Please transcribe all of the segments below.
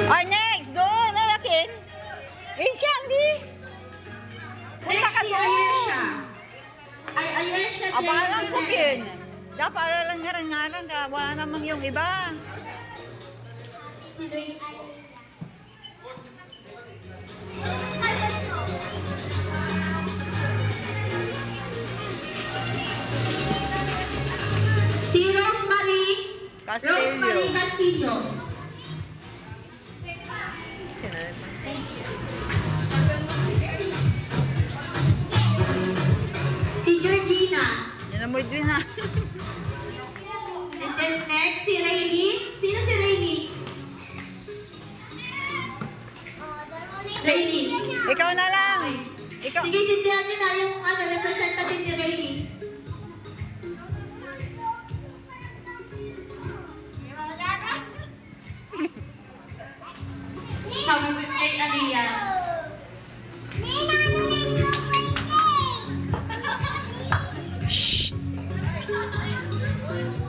Ay, next! Doon! Lalakin! Insyandi! Punta ka Next si doon! Ayesha. Ayesha Aba lang 20 kukin! seconds. Dapat lang ngaran-ngaran ka. Wala namang yung iba. Si Rosemary Castillo. Si Georgina. Yan na mo din ha. And then next, si Rayleigh. Sino si Rayleigh? Rayleigh. Ikaw na lang! Ikaw. Sige, sindihan niyo na yung representative ni Rayleigh. Happy birthday, Aliyah.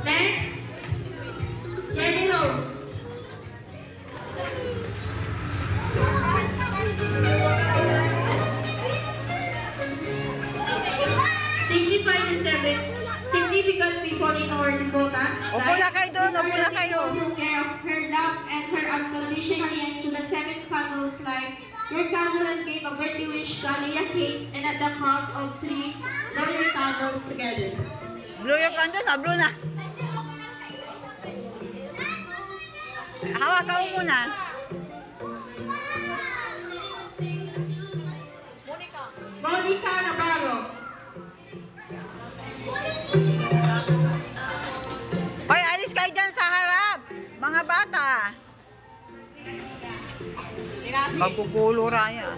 Next, Jenny Rose. Signify the seven significant people in our Nicotas. Upo na kayo doon, upo na kayo. Care of her love and her unconditionally and to the seven candles light. Your candle and gave a birthday wish to Aliyah Kate, and at the count of 3, blow your candles together. Blow your candle ha, blow na. Hawakan mo muna. Monica Navarro. Hoy, alis kayo dyan sa harap. Mga bata. Magkukulo raya.